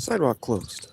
Sidewalk closed.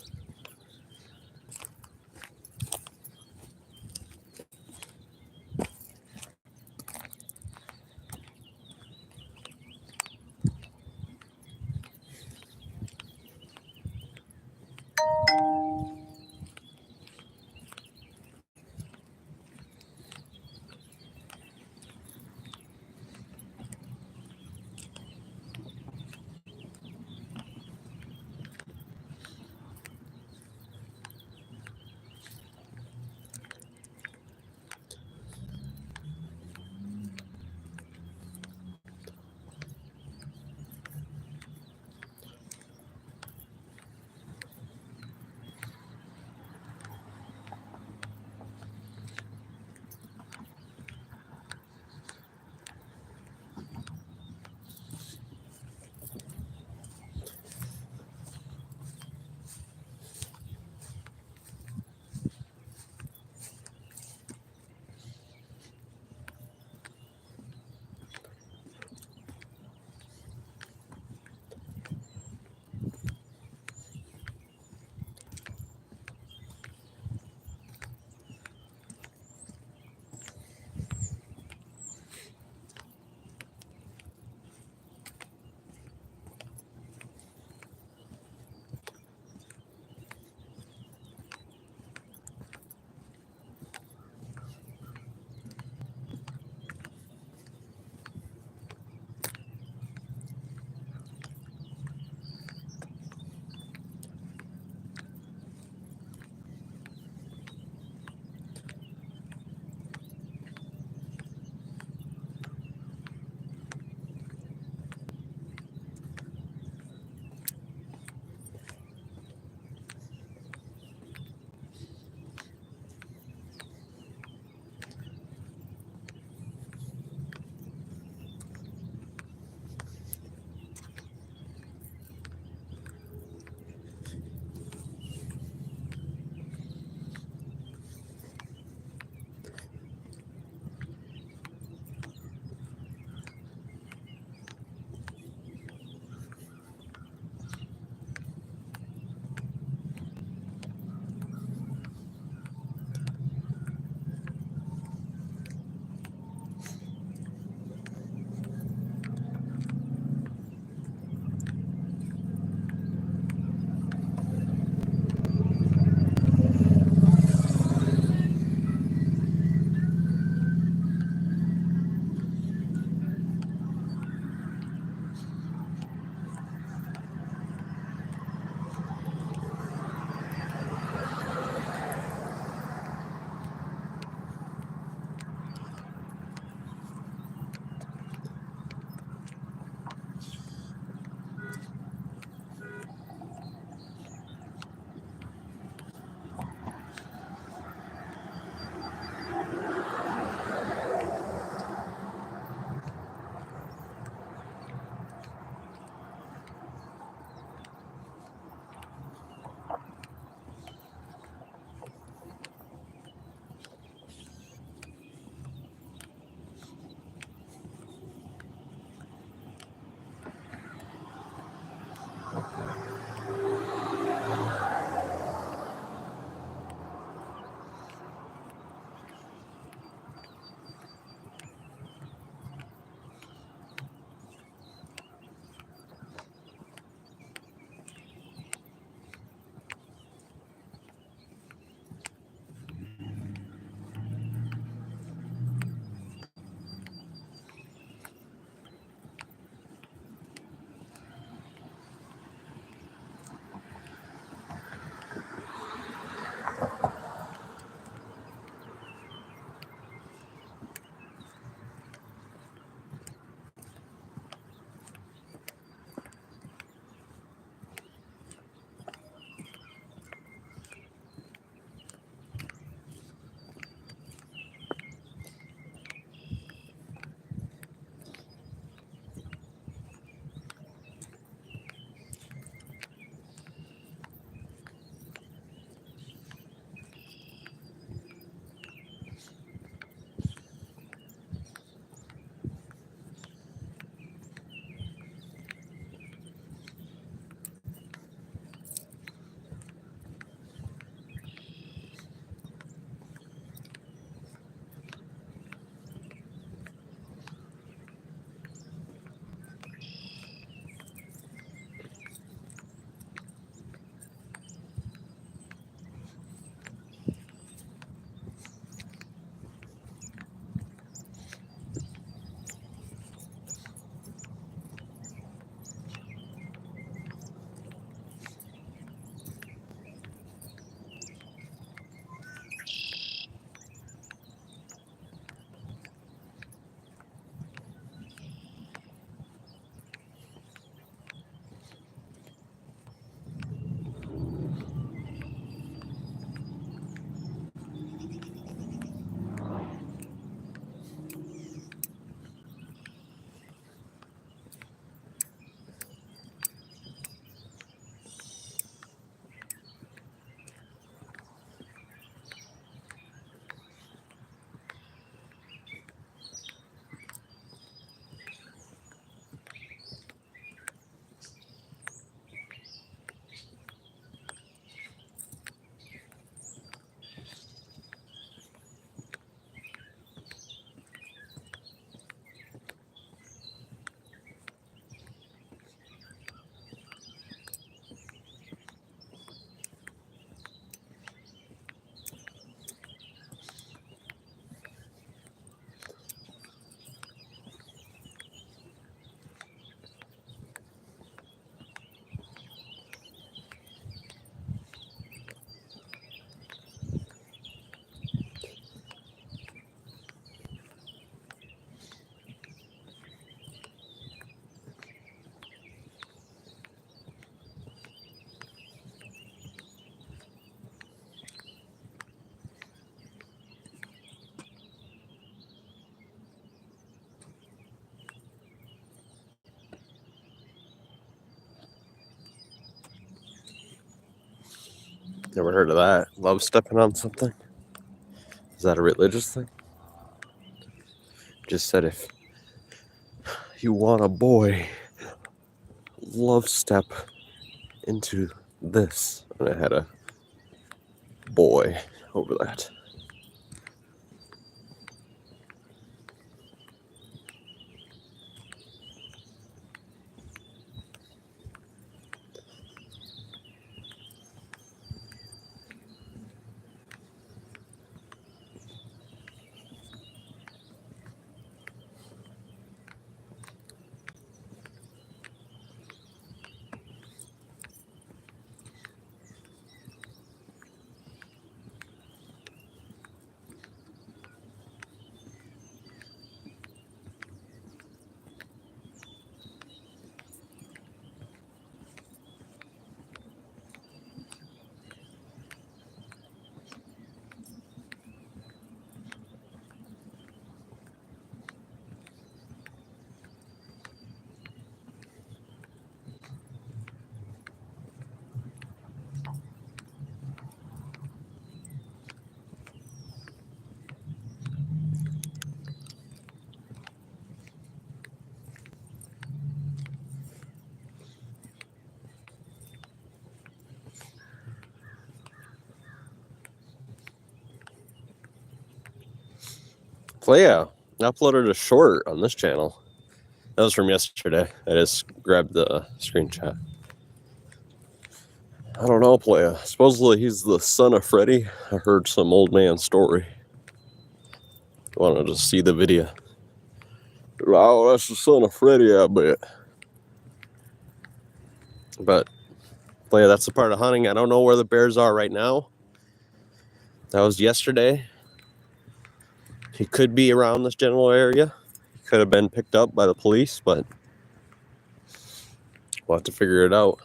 Never heard of that. Love stepping on something? Is that a religious thing? Just said if you want a boy, love step into this. And I had a boy over that. So yeah, I uploaded a short on this channel. That was from yesterday. I just grabbed the screenshot. I don't know, playa. Supposedly he's the son of Freddy. I heard some old man story. Wanted to see the video. Oh, that's the son of Freddy, I bet. But playa, that's the part of hunting. I don't know where the bears are right now. That was yesterday. He could be around this general area. He could have been picked up by the police, but we'll have to figure it out.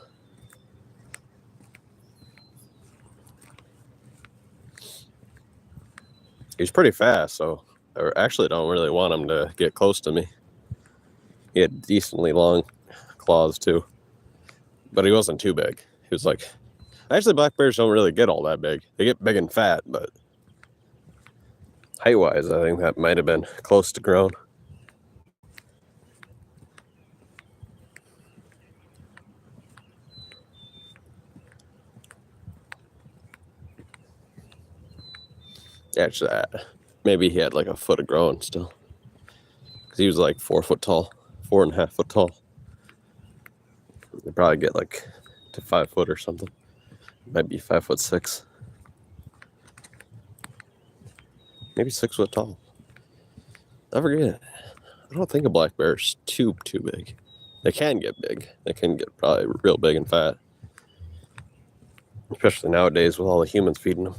He's pretty fast, so I actually don't really want him to get close to me. He had decently long claws too, but he wasn't too big. He was like, actually black bears don't really get all that big. They get big and fat, but height-wise, I think that might have been close to grown. Actually, maybe he had like a foot of growing still, because he was like 4 foot tall, 4.5 foot tall. They probably get like to 5 foot or something. Might be 5'6". Maybe 6 foot tall. I forget. I don't think a black bear's too big. They can get big. They can get probably real big and fat, especially nowadays with all the humans feeding them.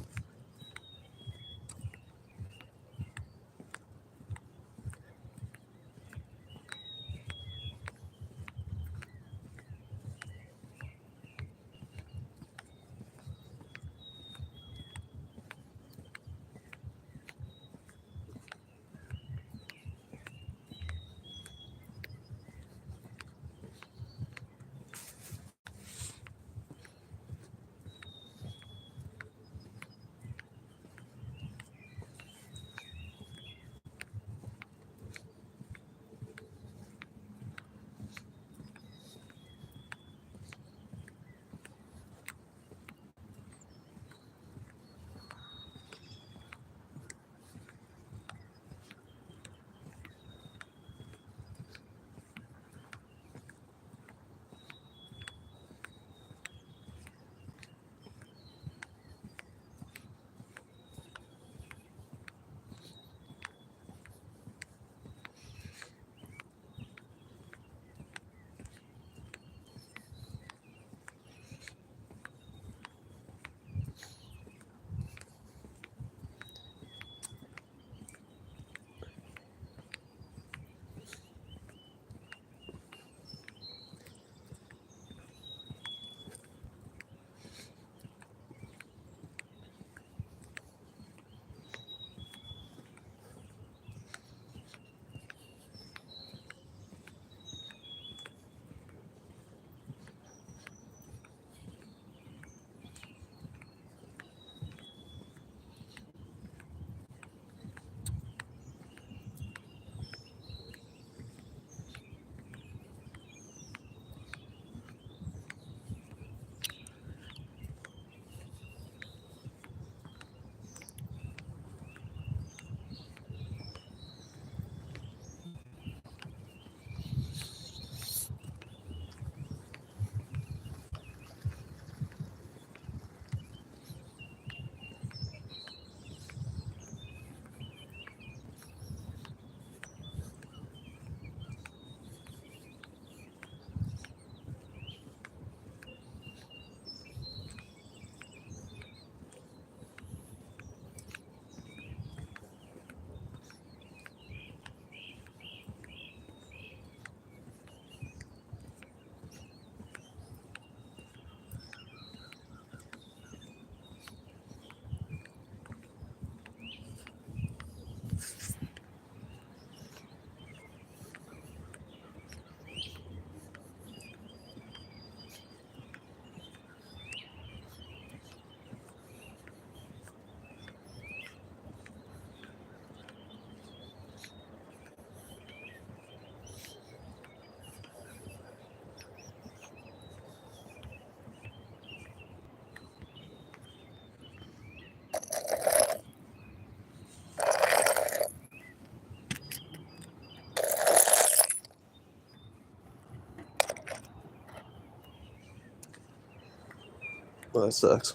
Well, that sucks.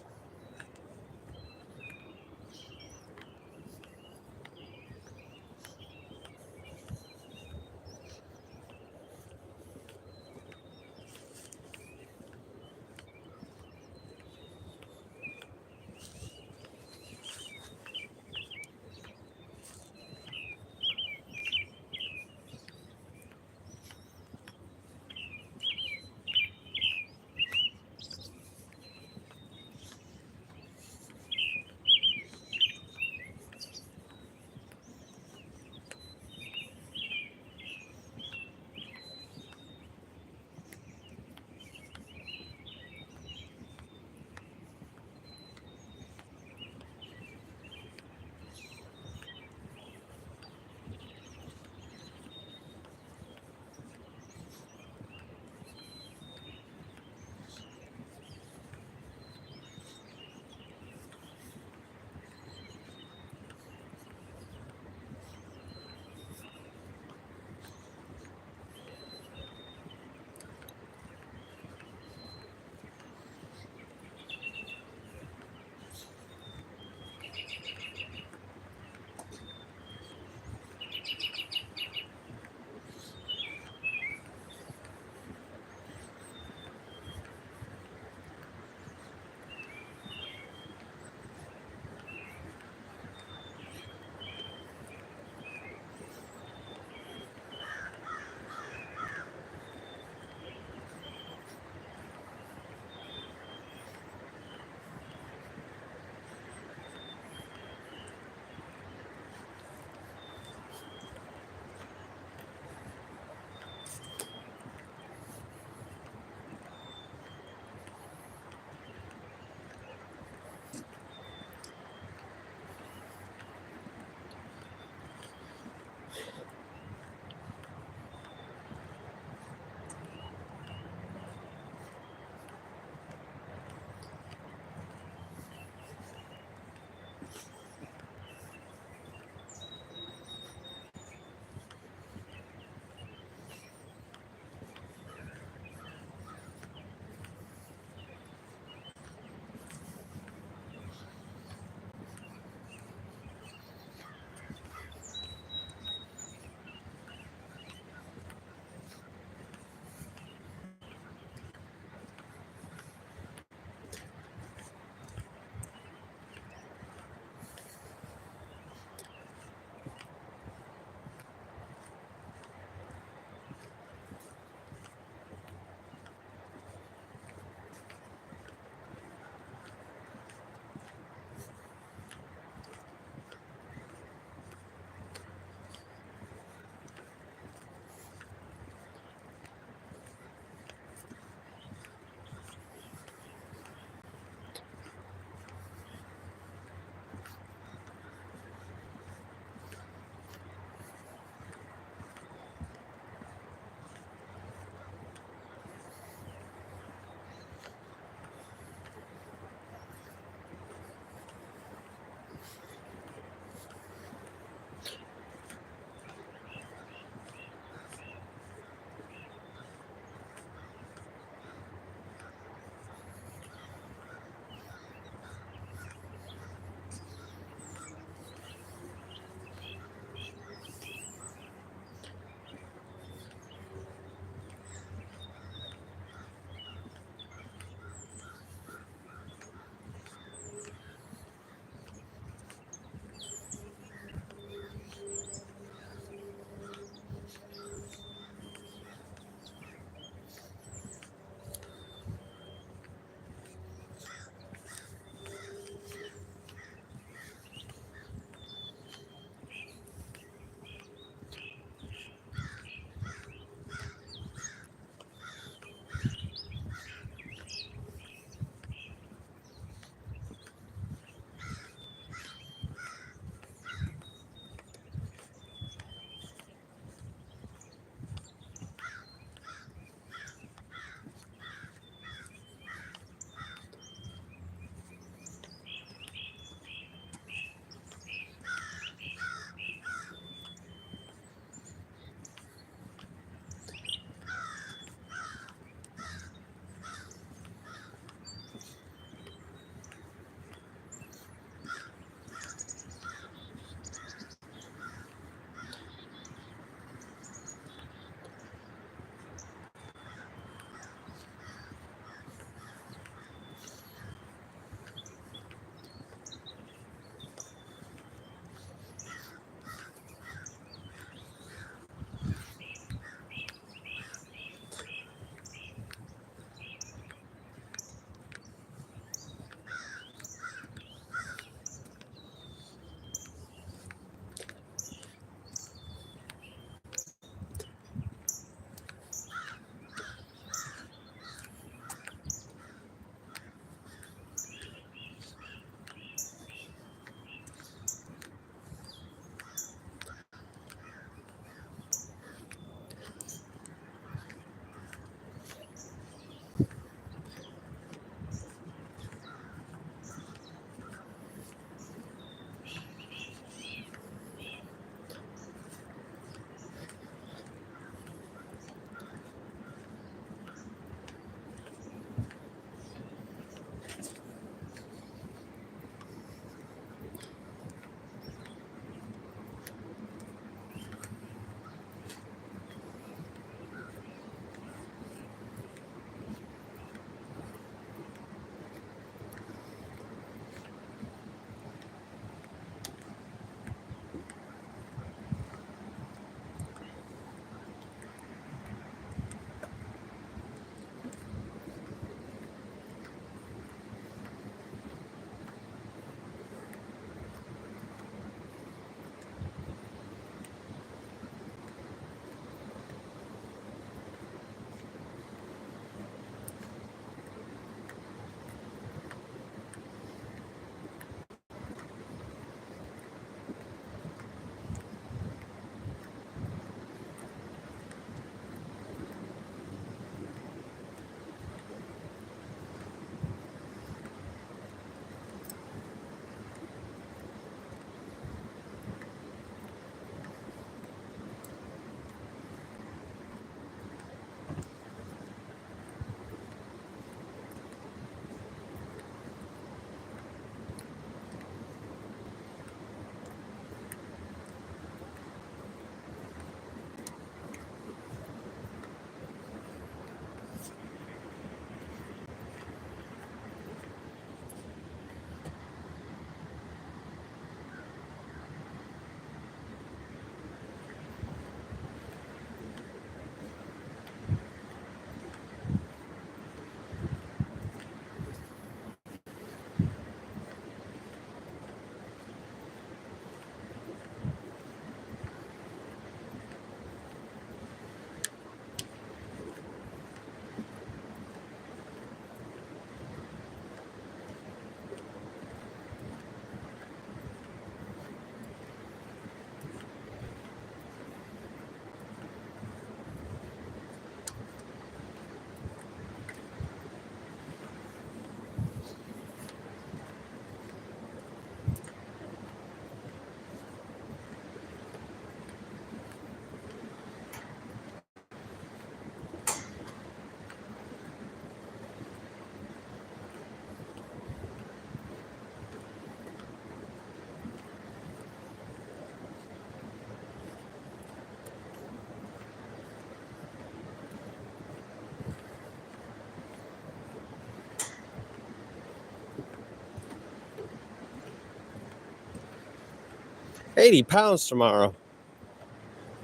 80 pounds tomorrow.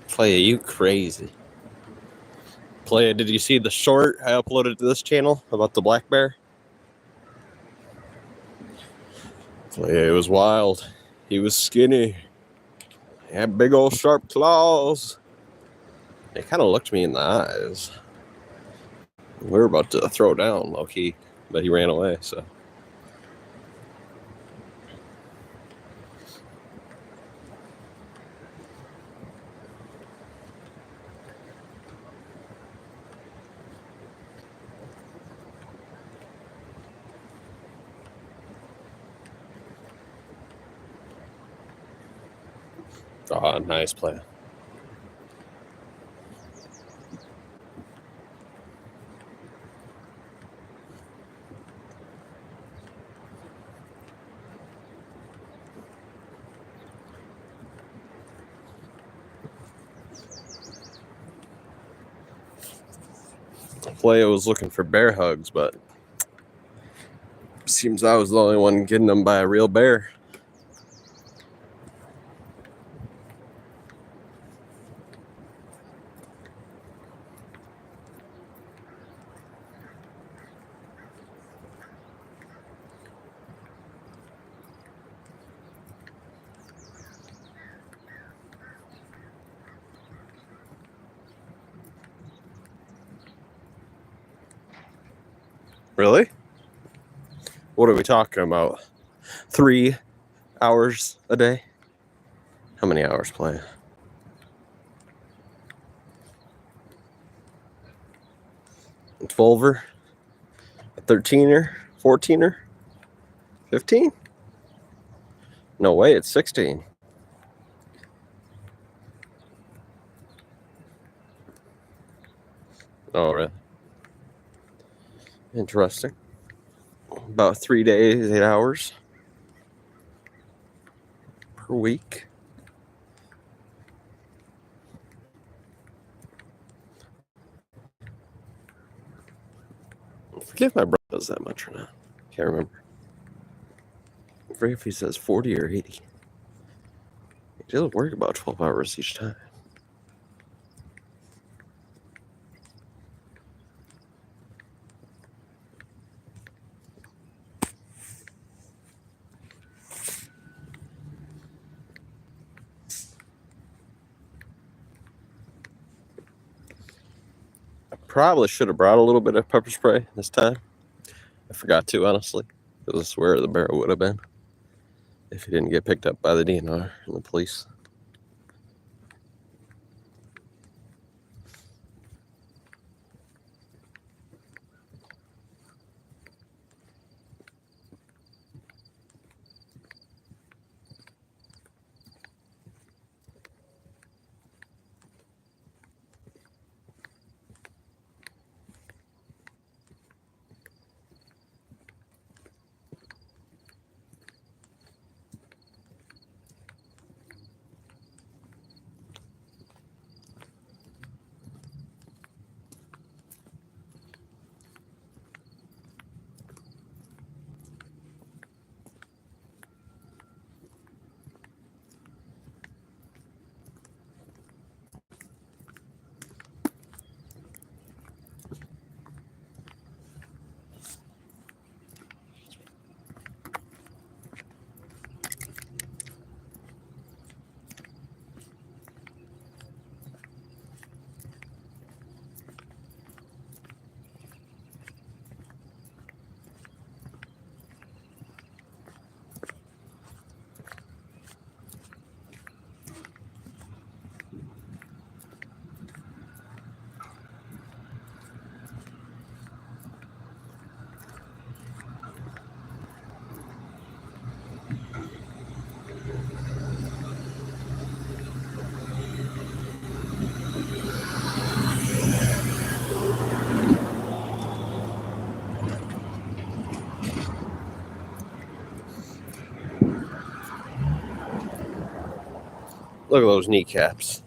Playa, you crazy. Playa, did you see the short I uploaded to this channel about the black bear? Playa, it was wild. He was skinny. He had big old sharp claws. He kind of looked me in the eyes. We were about to throw down, low key, but he ran away, so. Oh, nice play. Playa was looking for bear hugs, but seems I was the only one getting them by a real bear. Really? What are we talking about? 3 hours a day? How many hours playing? A 12er? A 13er? 14er? 15? No way, it's 16. Oh, really? Interesting. About 3 days, 8 hours per week. I forget if my brother does that much or not. Can't remember. I forget if he says 40 or 80. He does work about 12 hours each time. Probably should have brought a little bit of pepper spray this time. I forgot to, honestly. Because I swear the bear would have been if he didn't get picked up by the DNR and the police. Look at those kneecaps.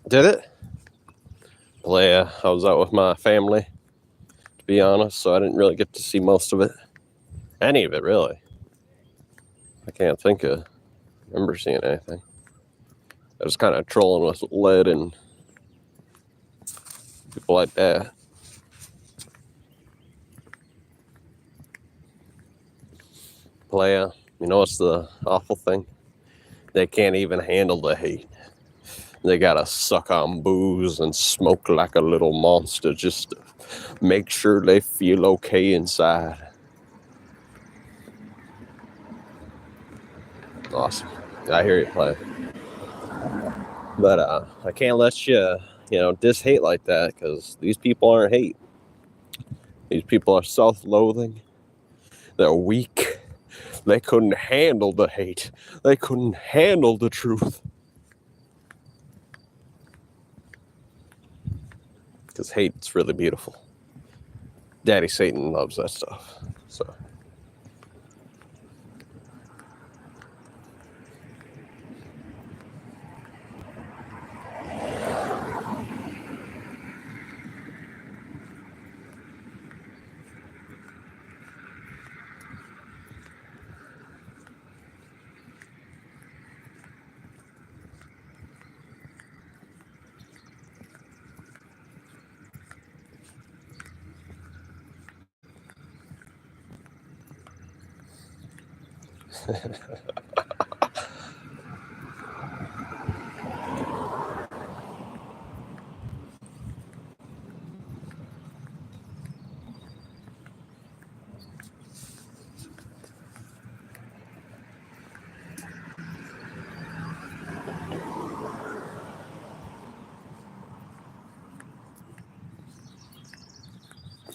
Did it? Well, yeah, I was out with my family, to be honest, so I didn't really get to see most of it. Any of it, really. I can't remember seeing anything. I was kind of trolling with Led and people like that. Playa, you know what's the awful thing? They can't even handle the hate. They gotta suck on booze and smoke like a little monster just to make sure they feel okay inside. Awesome. I hear you play. But I can't let you, diss hate like that, because these people aren't hate. These people are self-loathing. They're weak. They couldn't handle the hate. They couldn't handle the truth. Because hate's really beautiful. Daddy Satan loves that stuff. So.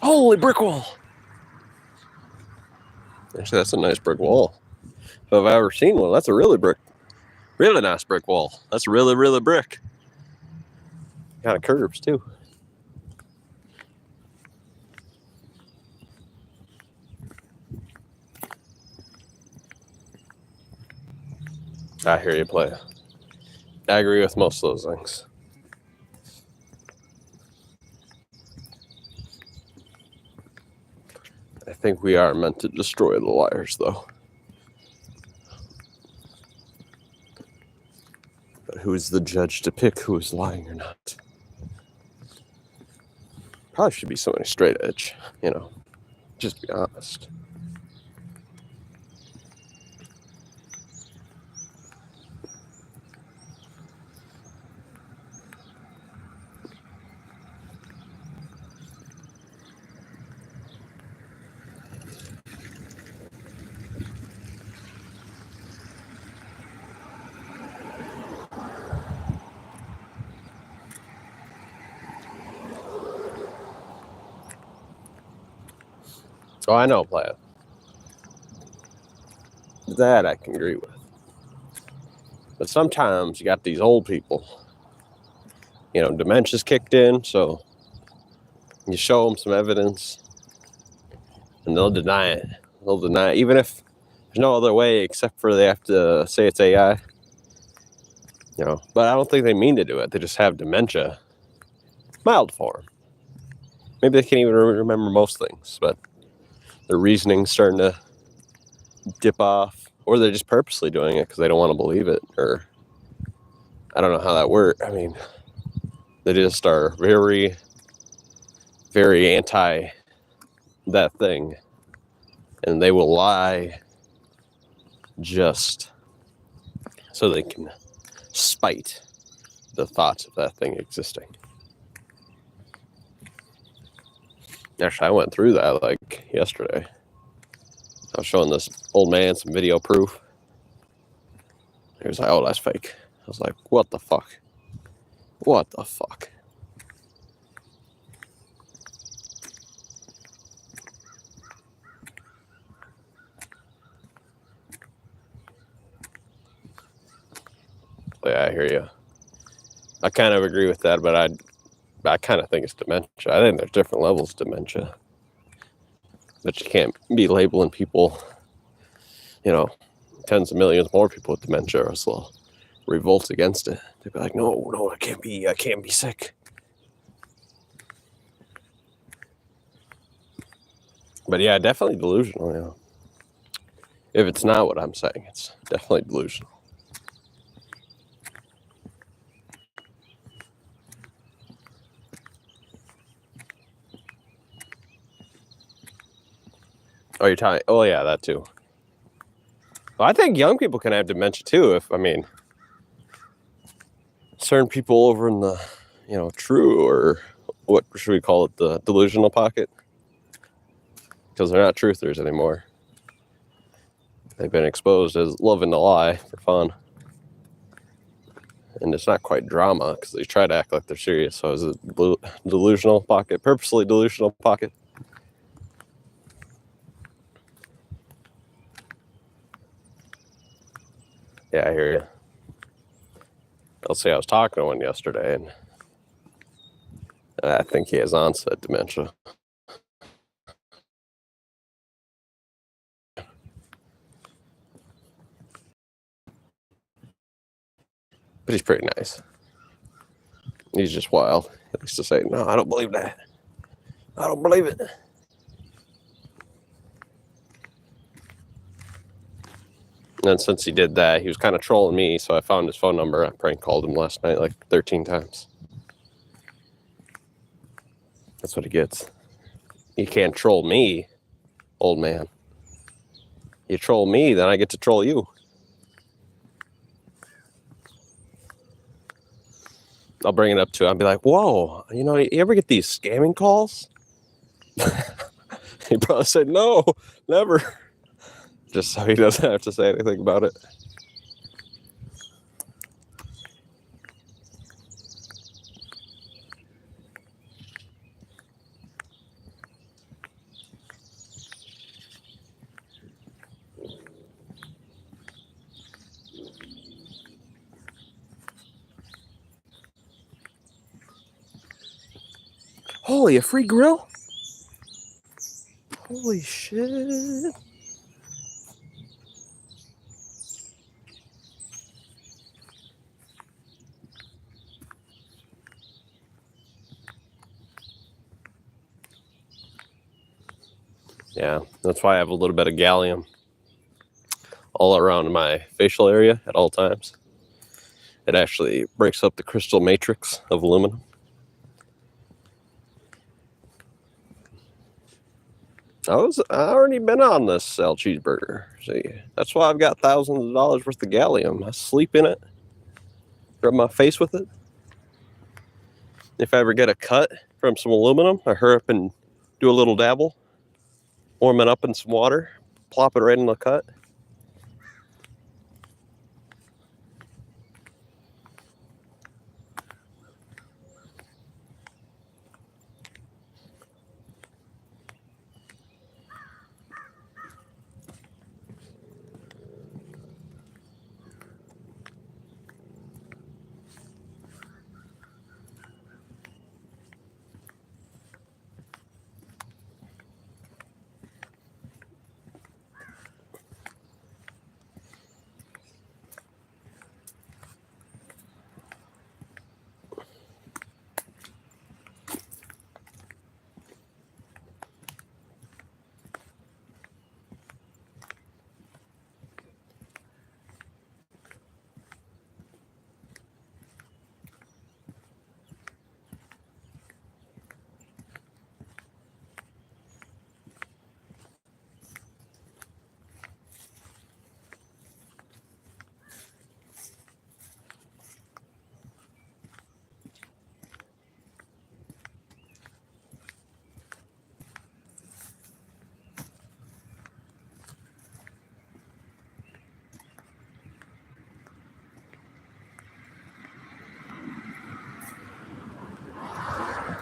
Holy brick wall! Actually, that's a nice brick wall. If I've ever seen one, that's a really nice brick wall. That's really, really brick. Got curves too. I hear you play. I agree with most of those things. I think we are meant to destroy the liars, though. But who's the judge to pick who is lying or not? Probably should be somebody straight edge, just be honest. Oh, I know, player. That I can agree with. But sometimes you got these old people, dementia's kicked in, so you show them some evidence and they'll deny it. They'll deny it, even if there's no other way except for they have to say it's AI. But I don't think they mean to do it. They just have dementia. Mild form. Maybe they can't even remember most things, but their reasoning's starting to dip off, or they're just purposely doing it because they don't want to believe it, or I don't know how that works. I mean, they just are very, very anti that thing, and they will lie just so they can spite the thoughts of that thing existing. Actually, I went through that yesterday. I was showing this old man some video proof. He was like, "Oh, that's fake." I was like, "What the fuck? What the fuck?" Yeah, I hear you. I kind of agree with that, but I kind of think it's dementia. I think there's different levels of dementia. But you can't be labeling people, tens of millions more people with dementia, or else they'll revolt against it. They'd be like, no, I can't be sick. But yeah, definitely delusional, you know. If it's not what I'm saying, it's definitely delusional. Oh, you're talking, oh yeah, that too. Well, I think young people can have dementia too, certain people over in the, true, or what should we call it, the delusional pocket? Because they're not truthers anymore. They've been exposed as loving to lie for fun. And it's not quite drama because they try to act like they're serious. So it's a delusional pocket, purposely delusional pocket. Yeah, I hear you. I'll say I was talking to one yesterday, and I think he has onset dementia. But he's pretty nice. He's just wild. He likes to say, no, I don't believe that. I don't believe it. And since he did that, he was kind of trolling me, so I found his phone number. I prank called him last night like 13 times. That's what he gets. You can't troll me, old man. You troll me, then I get to troll you. I'll bring it up to him. I'll be like, whoa, you ever get these scamming calls? He probably said, no, never. Just so he doesn't have to say anything about it. Holy, a free grill? Holy shit. Yeah, that's why I have a little bit of gallium all around my facial area at all times. It actually breaks up the crystal matrix of aluminum. I already been on this cell cheeseburger. See, that's why I've got thousands of dollars worth of gallium. I sleep in it, rub my face with it. If I ever get a cut from some aluminum, I hurry up and do a little dabble, warm it up in some water, plop it right in the cut.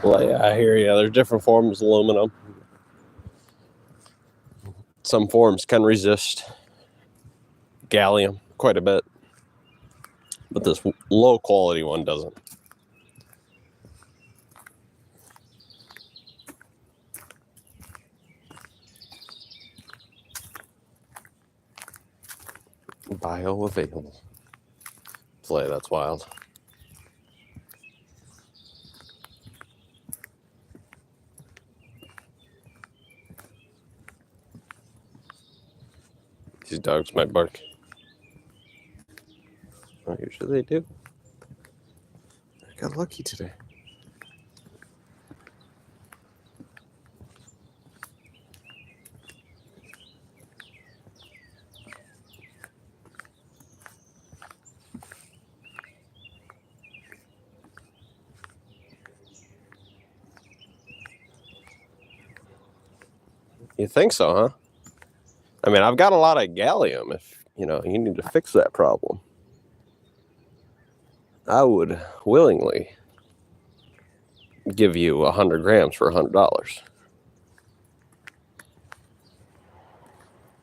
Well, yeah, I hear you. There's different forms of aluminum. Some forms can resist gallium quite a bit, but this low quality one doesn't. Bioavailable. fillet. That's wild. These dogs might bark. Oh, usually they do. I got lucky today. You think so, huh? I mean, I've got a lot of gallium. If, you need to fix that problem, I would willingly give you 100 grams for $100.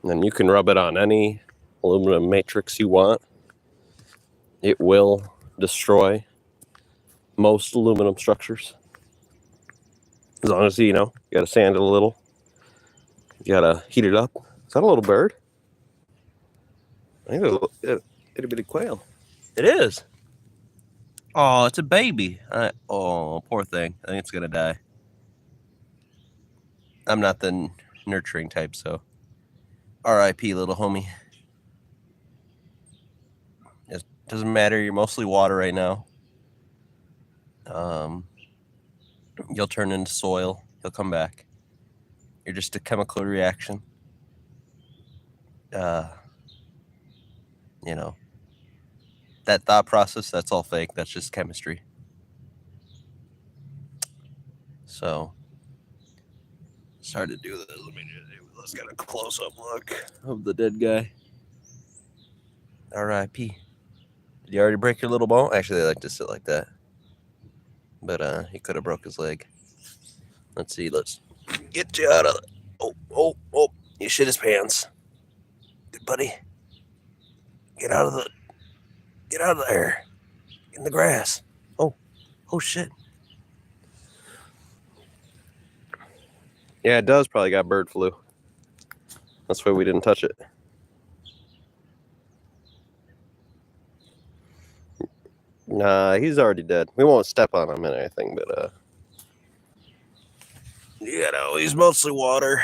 And then you can rub it on any aluminum matrix you want. It will destroy most aluminum structures. As long as, you got to sand it a little. You got to heat it up. Is that a little bird? I think it's a itty bitty quail. It is. Oh, it's a baby. Oh, poor thing. I think it's going to die. I'm not the nurturing type, so R.I.P. little homie. It doesn't matter. You're mostly water right now. You'll turn into soil. He'll come back. You're just a chemical reaction. That thought process, that's all fake. That's just chemistry. So, started to do this. Let's get a close-up look of the dead guy. R.I.P. Did you already break your little bone? Actually, they like to sit like that. But he could have broke his leg. Let's see. Let's get you out of it. Oh. You shit his pants. Good buddy. Get out of there. In the grass. Oh shit. Yeah, it does probably got bird flu. That's why we didn't touch it. Nah, he's already dead. We won't step on him and anything, but he's mostly water.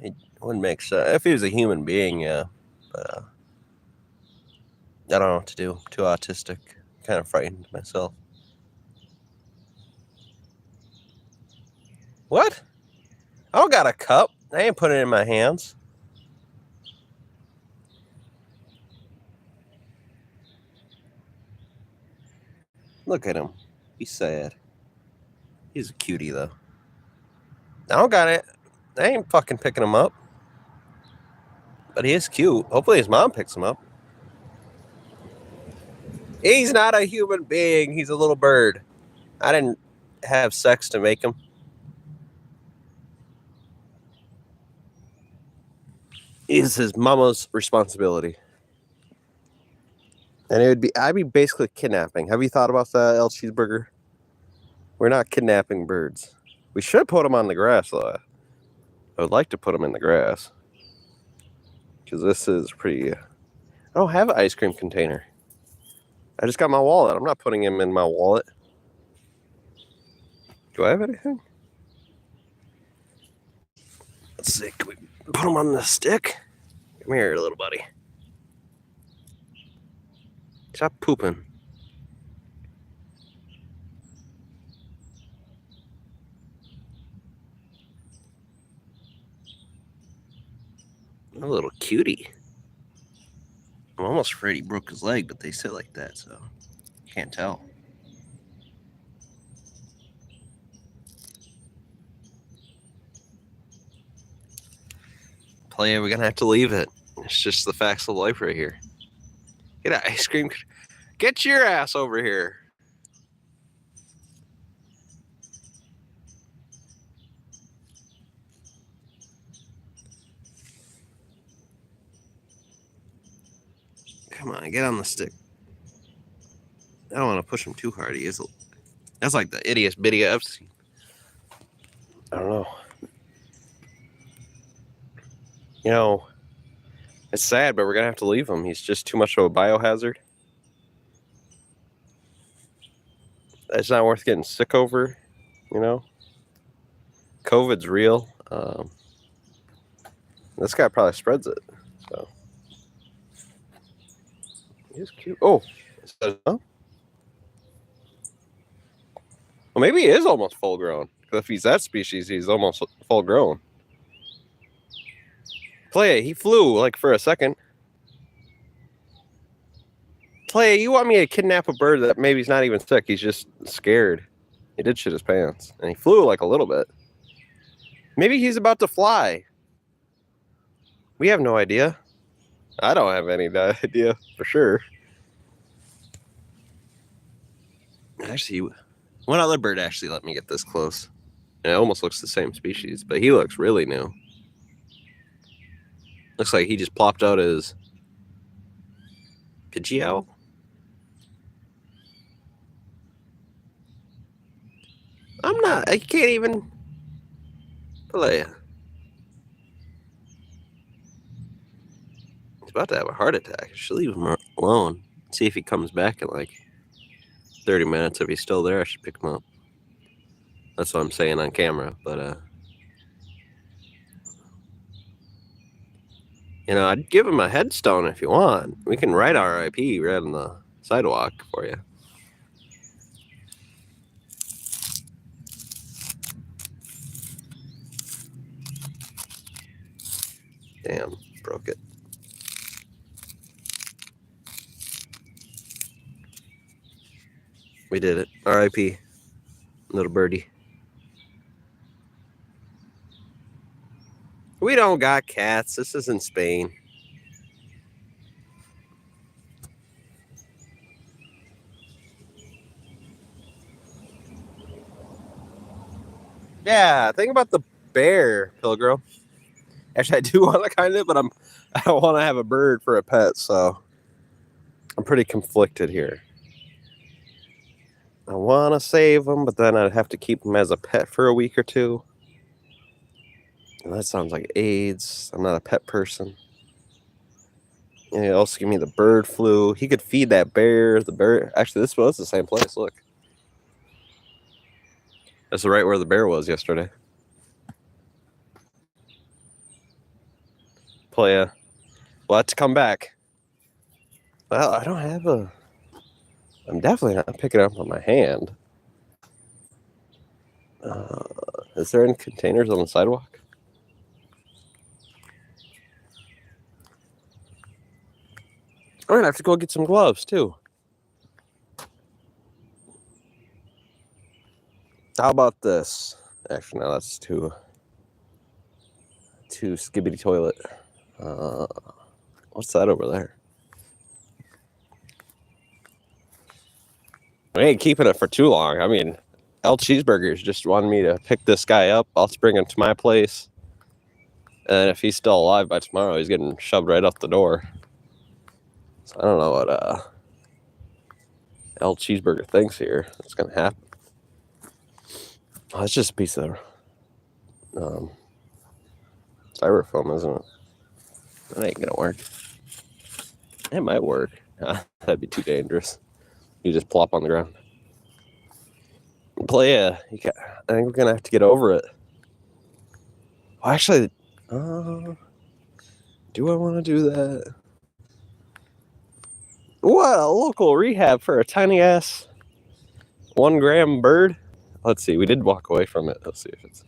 It wouldn't make sense. If he was a human being, yeah. But I don't know what to do. Too autistic. Kind of frightened myself. What? I don't got a cup. I ain't putting it in my hands. Look at him. He's sad. He's a cutie, though. I don't got it. I ain't fucking picking him up. But he is cute. Hopefully his mom picks him up. He's not a human being. He's a little bird. I didn't have sex to make him. He's his mama's responsibility. And I'd be basically kidnapping. Have you thought about that, El Cheeseburger? We're not kidnapping birds. We should put them on the grass, though. I would like to put them in the grass. Because this is pretty... I don't have an ice cream container. I just got my wallet. I'm not putting him in my wallet. Do I have anything? Let's see. Can we put him on the stick? Come here, little buddy. Stop pooping. A little cutie. I'm almost afraid he broke his leg, but they sit like that, so can't tell. Player, we're gonna have to leave it. It's just the facts of life right here. Get an ice cream. Get your ass over here. Come on, get on the stick. I don't want to push him too hard. That's like the ittiest bitty I've seen. I don't know. It's sad, but we're going to have to leave him. He's just too much of a biohazard. it's not worth getting sick over, you know. COVID's real. This guy probably spreads it. So he's cute. Oh, well, maybe he is almost full grown. If he's that species, he's almost full grown. Play, he flew like for a second. Play, you want me to kidnap a bird that maybe he's not even sick? He's just scared. He did shit his pants, and he flew like a little bit. Maybe he's about to fly. We have no idea. I don't have any idea for sure. Actually, one other bird actually let me get this close. And it almost looks the same species, but he looks really new. Looks like he just plopped out his Pidgeot. I can't even play. He's about to have a heart attack. I should leave him alone. See if he comes back in like 30 minutes. If he's still there, I should pick him up. That's what I'm saying on camera, but you know, I'd give him a headstone if you want. We can write RIP right on the sidewalk for you. Damn, broke it. We did it. RIP, little birdie. We don't got cats. This is in Spain. Yeah, think about the bear, Pilgrim. Actually, I do want to kind of, but I don't want to have a bird for a pet, so I'm pretty conflicted here. I want to save him, but then I'd have to keep him as a pet for a week or two. And that sounds like AIDS. I'm not a pet person. And he also give me the bird flu. He could feed that bear. The bear. Actually, this was the same place. Look. That's right where the bear was yesterday. Playa. We'll have to come back. Well, I don't have a... I'm definitely not picking it up on my hand. Is there any containers on the sidewalk? I'm gonna have to go get some gloves too. How about this? Actually, no, that's too skibbity toilet. What's that over there? We ain't keeping it for too long. I mean, El Cheeseburgers just wanted me to pick this guy up. I'll bring him to my place. And if he's still alive by tomorrow, he's getting shoved right out the door. So I don't know what El Cheeseburger thinks here. What's going to happen? Oh, it's just a piece of styrofoam, isn't it? That ain't going to work. It might work. That'd be too dangerous. You just plop on the ground. Playa, I think we're going to have to get over it. Well, actually, do I want to do that? What a local rehab for a tiny ass 1 gram bird. Let's see. We did walk away from it. Let's see if it's.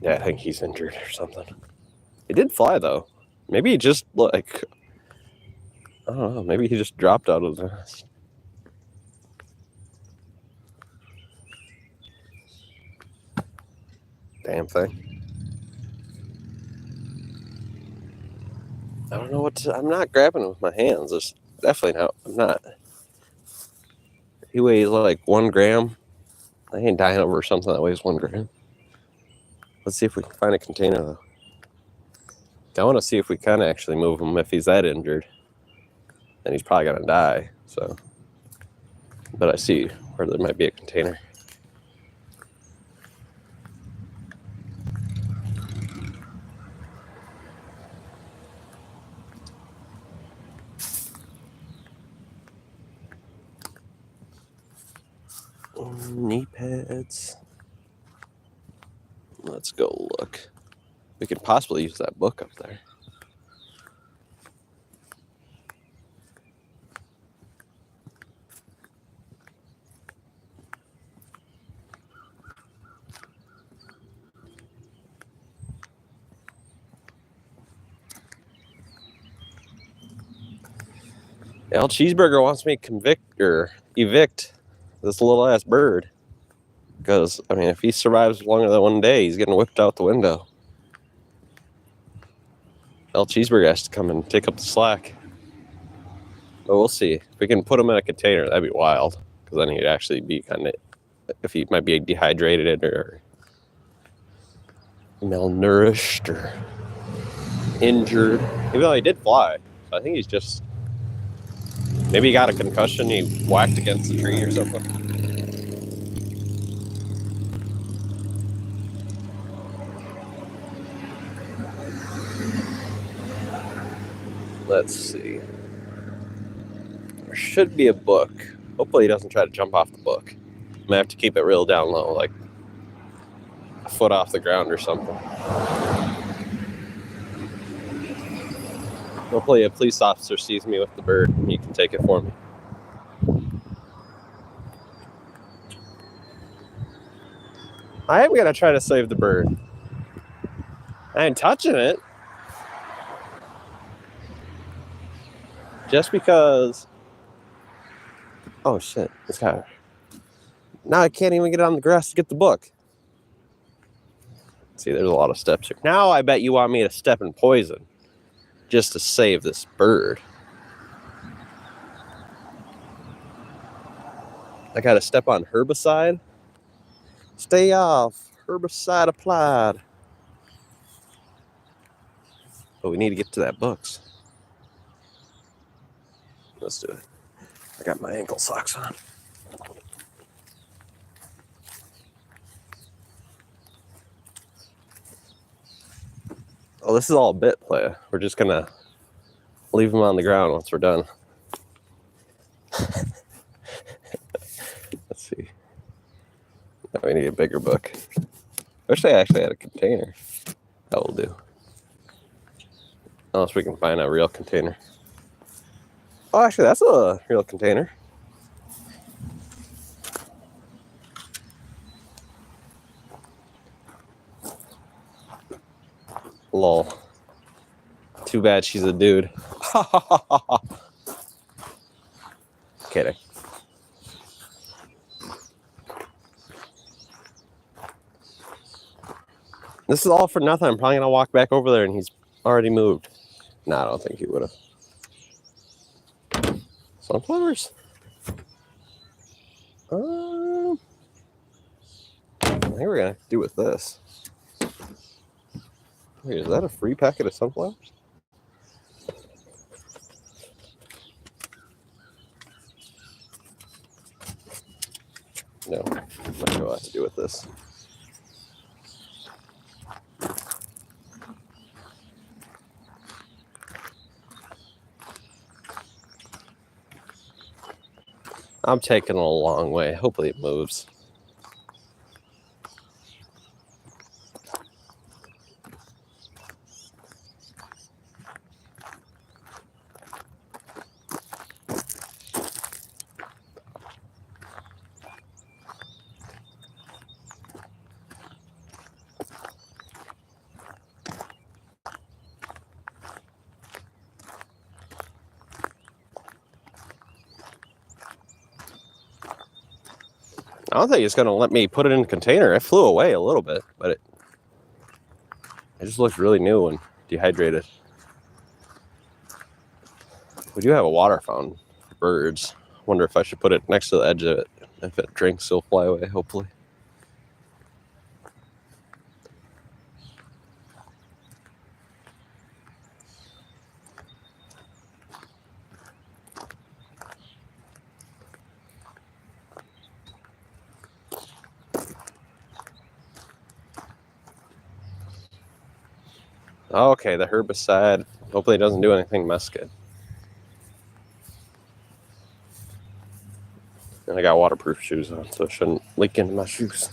Yeah, I think he's injured or something. He did fly though. Maybe he just like. I don't know. Maybe he just dropped out of the nest. Damn thing. I don't know what to. I'm not grabbing it with my hands. It's definitely not. I'm not. He weighs like 1 gram. I ain't dying over something that weighs 1 gram. Let's see if we can find a container though. I want to see if we can actually move him if he's that injured. Then he's probably gonna die. So, but I see where there might be a container. Knee pads. Let's go look. We could possibly use that book up there. El Cheeseburger wants me to evict this little ass bird. Because, I mean, if he survives longer than one day, he's getting whipped out the window. El Cheeseburger has to come and take up the slack. But we'll see. If we can put him in a container, that'd be wild. Because then he'd actually be kind of, if he might be dehydrated or malnourished or injured. Even though he did fly. So I think he's just, maybe he got a concussion, he whacked against the tree or something. Let's see. There should be a book. Hopefully he doesn't try to jump off the book. I'm gonna have to keep it real down low, like a foot off the ground or something. Hopefully a police officer sees me with the bird and he can take it for me. I am gonna try to save the bird. I ain't touching it. Just because. Oh shit, this guy. Now I can't even get on the grass to get the book. See, there's a lot of steps here. Now I bet you want me to step in poison just to save this bird. I gotta step on herbicide. Stay off. Herbicide applied. But we need to get to that books. Let's do it. I got my ankle socks on. Oh, this is all bit play. We're just gonna leave them on the ground once we're done. Let's see. Now we need a bigger book. I wish I actually had a container. That will do. Unless we can find a real container. Oh, actually, that's a real container. Lol. Too bad she's a dude. Kidding. This is all for nothing. I'm probably gonna walk back over there and he's already moved. No, I don't think he would have. Sunflowers? I think we're gonna do with this. Wait, is that a free packet of sunflowers? No, I'm not sure what to do with this. I'm taking it a long way. Hopefully it moves. I don't think it's going to let me put it in a container. It flew away a little bit, but it just looks really new and dehydrated. We do have a water fountain for birds. Wonder if I should put it next to the edge of it. If it drinks, it'll fly away, hopefully. Okay, the herbicide. Hopefully it doesn't do anything musket. And I got waterproof shoes on, so it shouldn't leak into my shoes.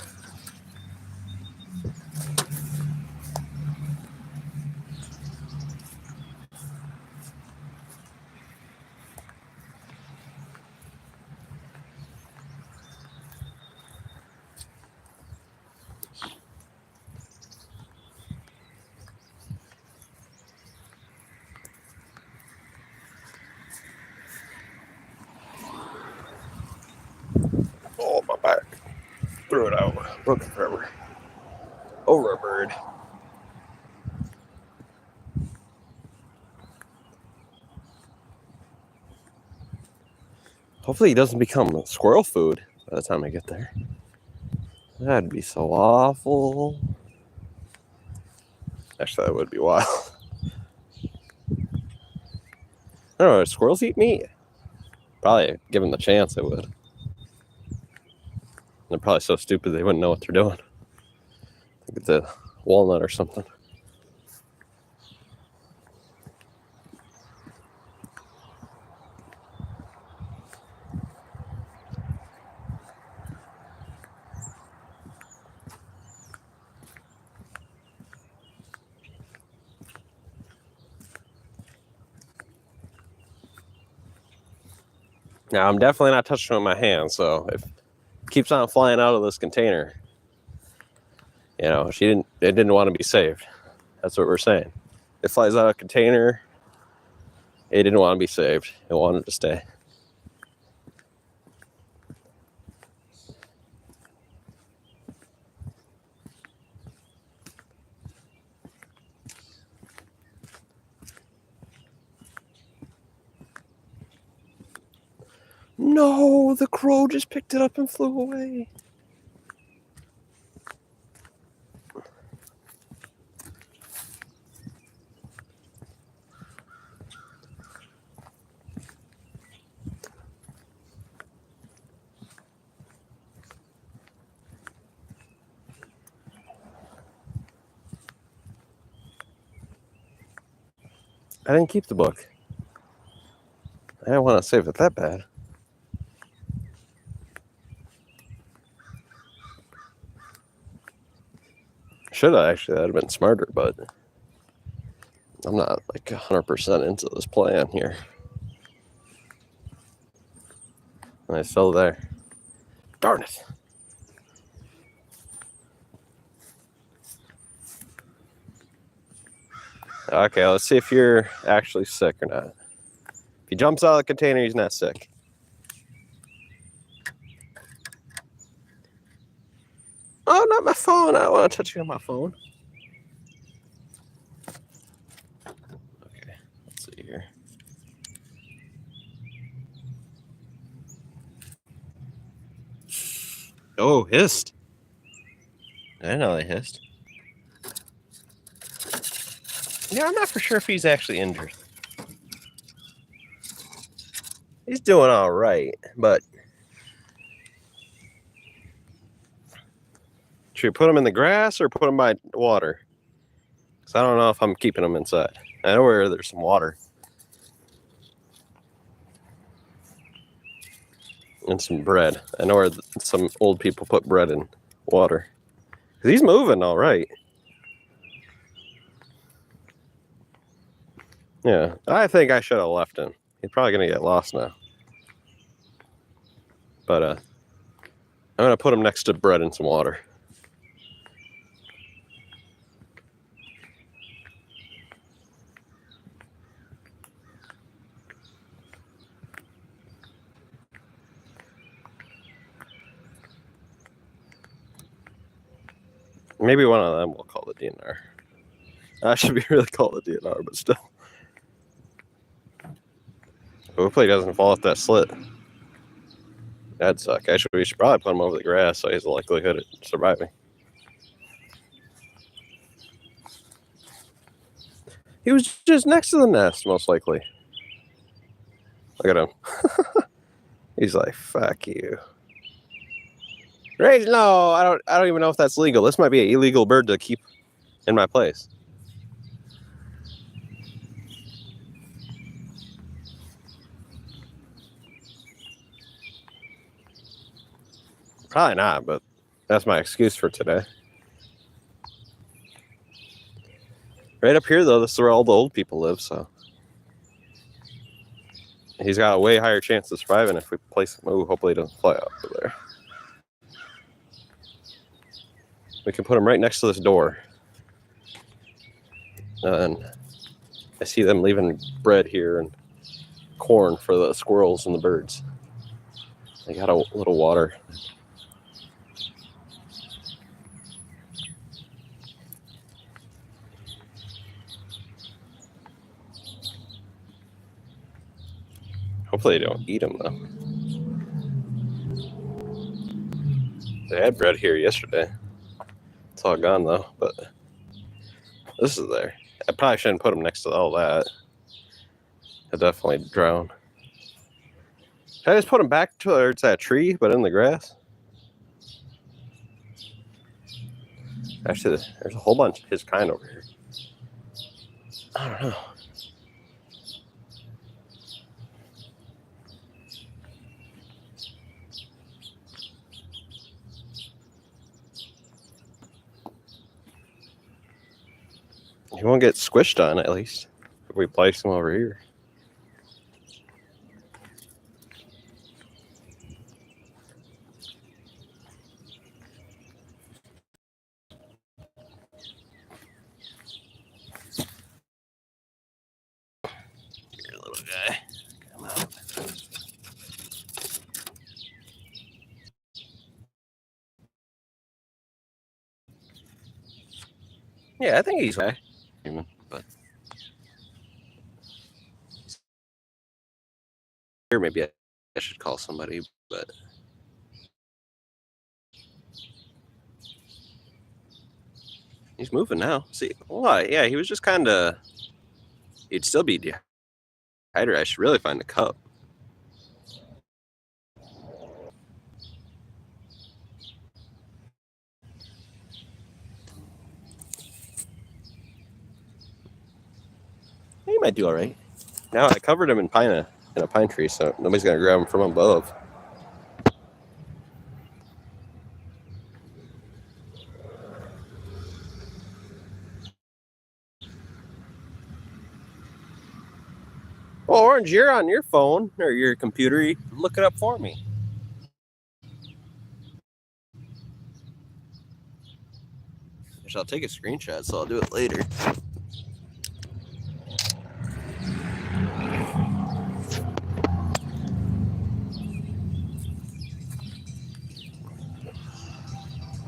Oh, my back. Threw it out. Broken forever. Over a bird. Hopefully he doesn't become squirrel food by the time I get there. That'd be so awful. Actually, that would be wild. I don't know, do squirrels eat meat? Probably, given the chance, they would. They're probably so stupid they wouldn't know what they're doing. I think it's a walnut or something. Now, I'm definitely not touching it with my hand, so if it keeps on flying out of this container, you know, it didn't want to be saved. That's what we're saying. It flies out of a container, it didn't want to be saved. It wanted to stay. No, the crow just picked it up and flew away. I didn't keep the book. I didn't want to save it that bad. Should have actually. That'd have been smarter, but I'm not like 100% into this plan here. And it's still there. Darn it. Okay, let's see if you're actually sick or not. If he jumps out of the container, he's not sick. Oh, not my phone. I don't want to touch you on my phone. Okay, let's see here. Oh, hissed. I didn't know they hissed. Yeah, I'm not for sure if he's actually injured. He's doing all right, but should we put him in the grass or put him by water? Because I don't know if I'm keeping him inside. I know where there's some water. And some bread. I know where some old people put bread in water. Because he's moving all right. Yeah, I think I should have left him. He's probably going to get lost now. But I'm going to put him next to bread and some water. Maybe one of them will call the DNR. I should be really called the DNR, but still. Hopefully he doesn't fall off that slit. That'd suck. Actually, we should probably put him over the grass so he has a likelihood of surviving. He was just next to the nest, most likely. Look at him. He's like, fuck you. Right? No, I don't even know if that's legal. This might be an illegal bird to keep in my place. Probably not, but that's my excuse for today. Right up here, though, this is where all the old people live, so he's got a way higher chance of surviving if we place him. Ooh, hopefully he doesn't fly out over there. We can put him right next to this door. And I see them leaving bread here and corn for the squirrels and the birds. They got a little water. Hopefully they don't eat them, though. They had bread here yesterday. It's all gone, though, but this is there. I probably shouldn't put them next to all that. They'll definitely drown. Should I just put them back towards that tree, but in the grass? Actually, there's a whole bunch of his kind over here. I don't know. He won't get squished on, at least, if we place him over here. Here, little guy. Come on. Yeah, I think he's okay. But here, maybe I should call somebody, but he's moving now. See, why? Yeah, he was just kind of. He'd still be dehydrated. I should really find a cup. He might do all right. Now I covered him in a pine tree, so nobody's gonna grab him from above. Well, Orange, you're on your phone or your computer. You look it up for me. I'll take a screenshot, so I'll do it later.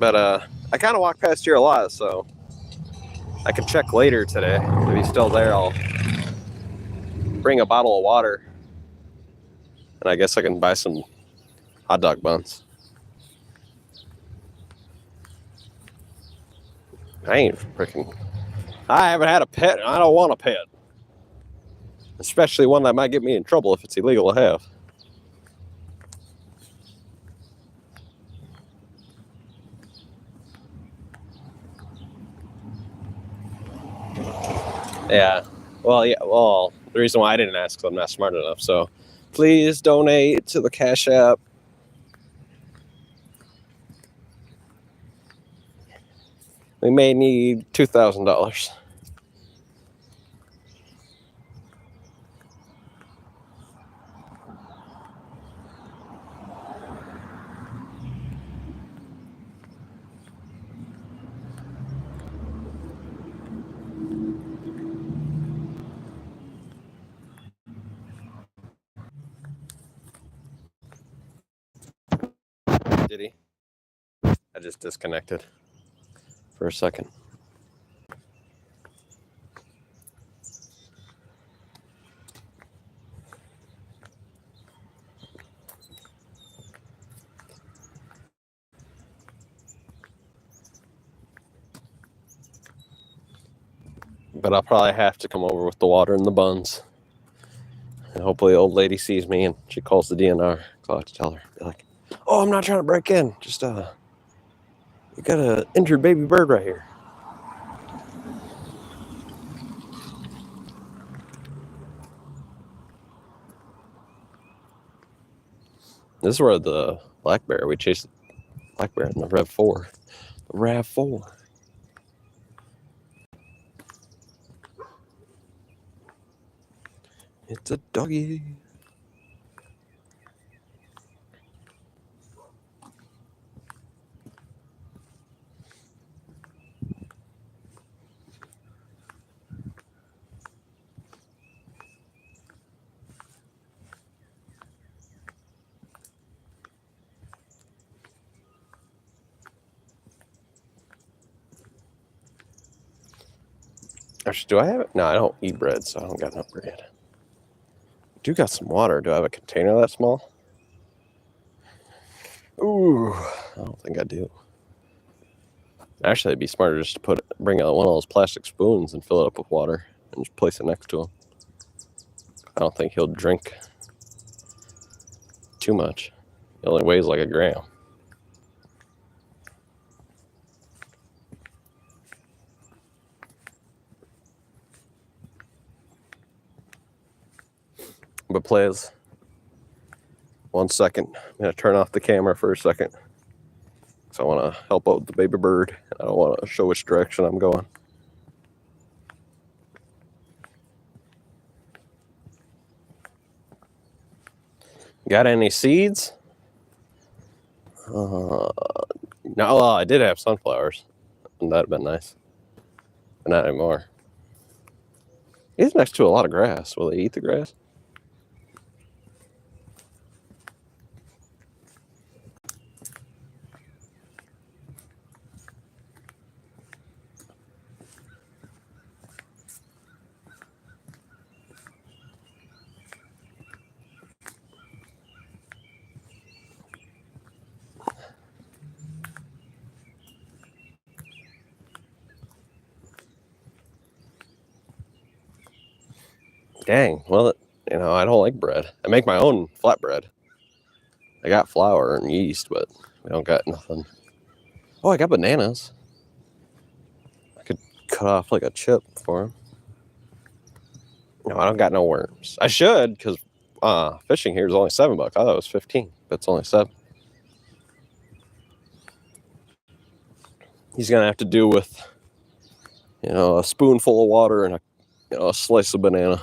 But I kind of walk past here a lot, so I can check later today. If he's still there, I'll bring a bottle of water. And I guess I can buy some hot dog buns. I haven't had a pet, and I don't want a pet. Especially one that might get me in trouble if it's illegal to have. Yeah. Well, the reason why I didn't ask is I'm not smart enough. So please donate to the Cash App. We may need $2,000. Did he? I just disconnected for a second. But I'll probably have to come over with the water and the buns. And hopefully the old lady sees me and she calls the DNR. So I'll have to tell her, be like, oh, I'm not trying to break in. Just, you got an injured baby bird right here. This is where the black bear, we chased Black bear in the RAV4. The RAV4. It's a doggy. Actually, do I have it? No, I don't eat bread, so I don't got no bread. I do got some water. Do I have a container that small? Ooh, I don't think I do. Actually, it'd be smarter just to bring out one of those plastic spoons and fill it up with water and just place it next to him. I don't think he'll drink too much. He only weighs like a gram. But players, 1 second. I'm gonna turn off the camera for a second. So I want to help out the baby bird. I don't want to show which direction I'm going. Got any seeds? No, well, I did have sunflowers, and that'd been nice, but not anymore. He's next to a lot of grass. Will they eat the grass? Dang. Well, I don't like bread. I make my own flatbread. I got flour and yeast, but we don't got nothing. Oh, I got bananas. I could cut off like a chip for him. No, I don't got no worms. I should, because fishing here is only $7. I thought it was 15, but it's only 7. He's gonna have to do with, a spoonful of water and a slice of banana.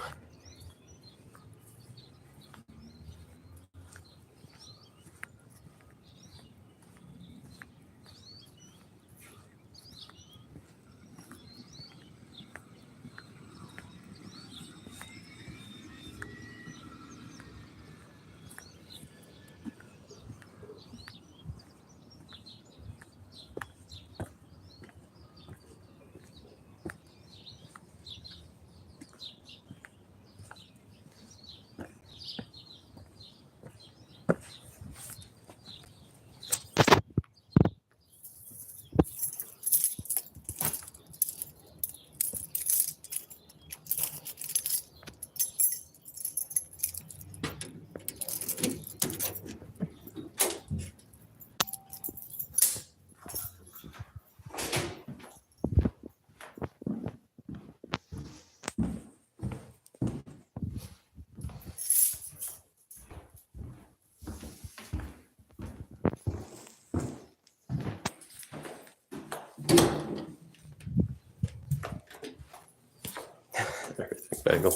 Everything bagel.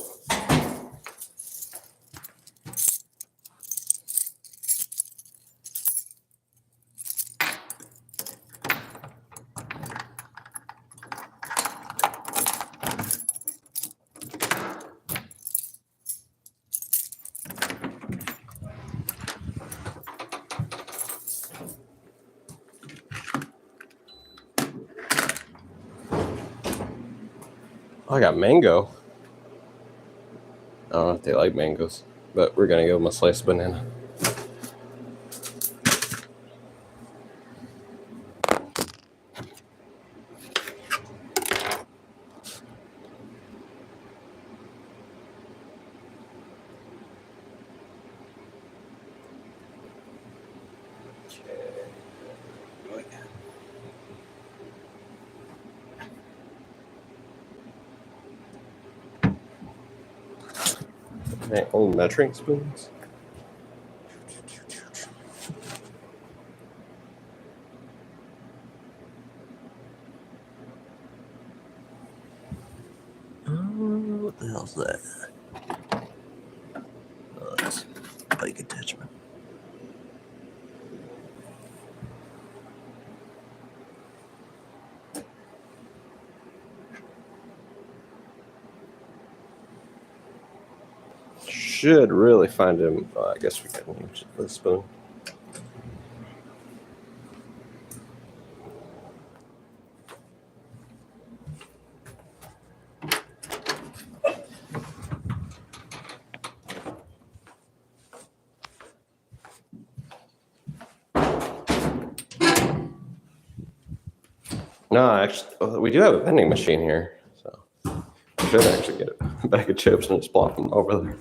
Oh, I got mango. I don't know if they like mangoes, but we're gonna give them a slice of banana. My own measuring spoons. hell's that? Oh, that's bike attachment. Should really find him. I guess we can use the spoon. No, actually, we do have a vending machine here, so we should actually get a bag of chips and just plop them over there.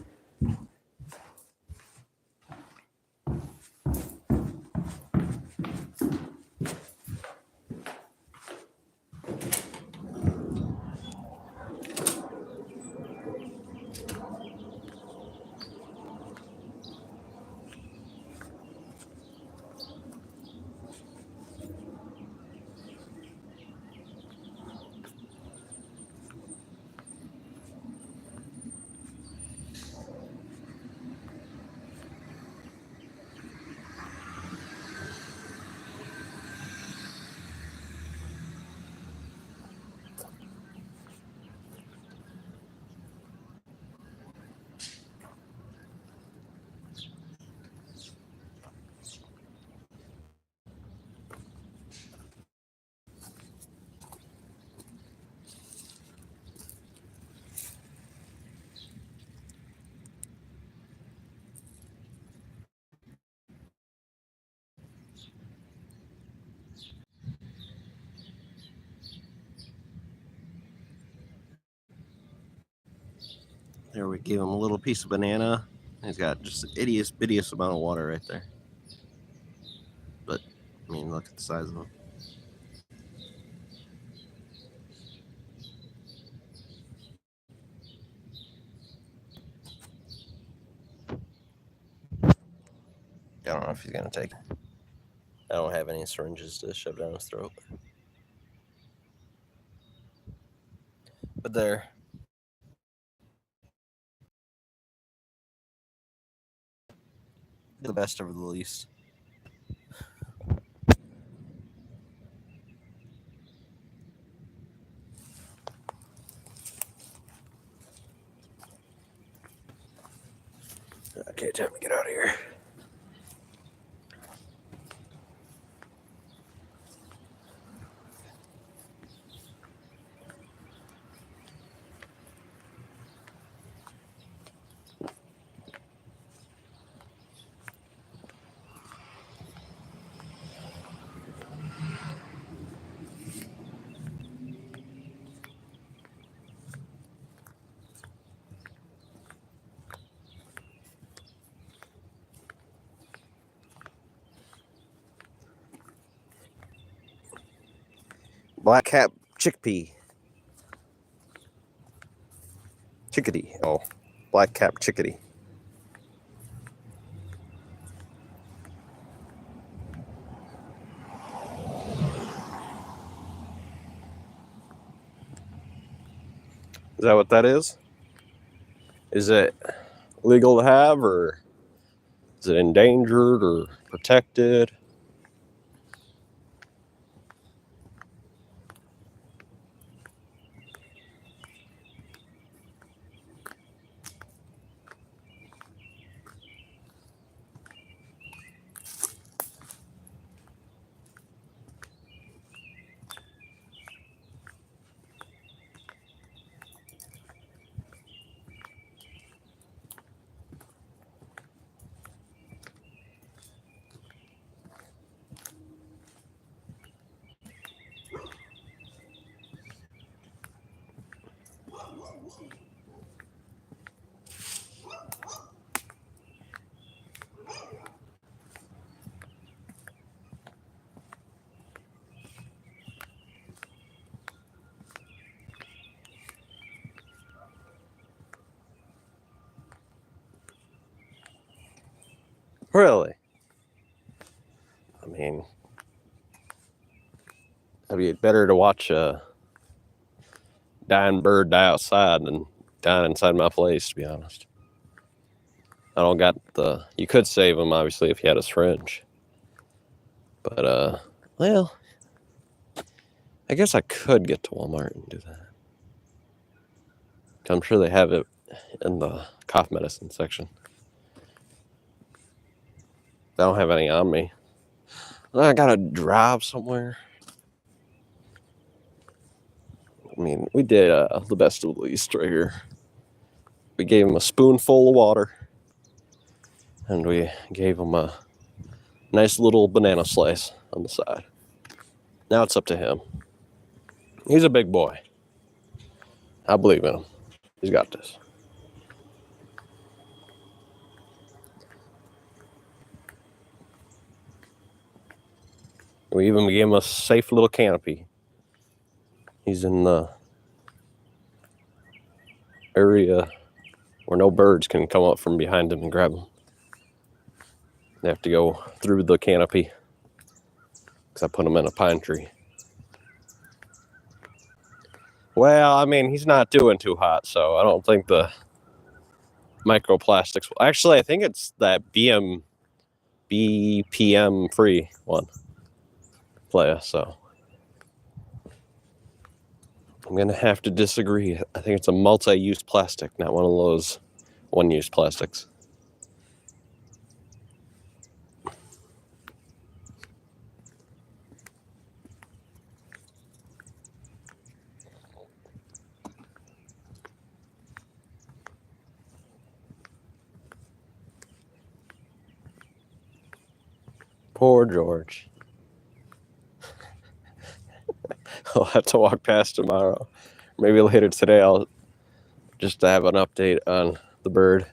There, we gave him a little piece of banana. He's got just an bittiest amount of water right there. But, I mean, look at the size of him. I don't know if he's going to take it. I don't have any syringes to shove down his throat. But there. The best of the least. Okay, time to get out of here. Black cap chickpea. Chickadee. Oh, black cap chickadee. Is that what that is? Is it legal to have, or is it endangered or protected? Really? I mean, it'd be better to watch a dying bird die outside than down inside my place, to be honest. I don't got the... You could save him, obviously, if you had a syringe. But, well... I guess I could get to Walmart and do that. I'm sure they have it in the cough medicine section. I don't have any on me. I gotta drive somewhere. I mean, we did the best of the least right here. We gave him a spoonful of water. And we gave him a nice little banana slice on the side. Now it's up to him. He's a big boy. I believe in him. He's got this. We even gave him a safe little canopy. He's in the area where no birds can come up from behind him and grab him. They have to go through the canopy because I put him in a pine tree. Well, I mean, he's not doing too hot, so I don't think the microplastics... Actually, I think it's that BPM free one. Playa, so I'm gonna have to disagree. I think it's a multi-use plastic, not one of those one-use plastics. Poor George. I'll have to walk past tomorrow. Maybe later today I'll just have an update on the bird.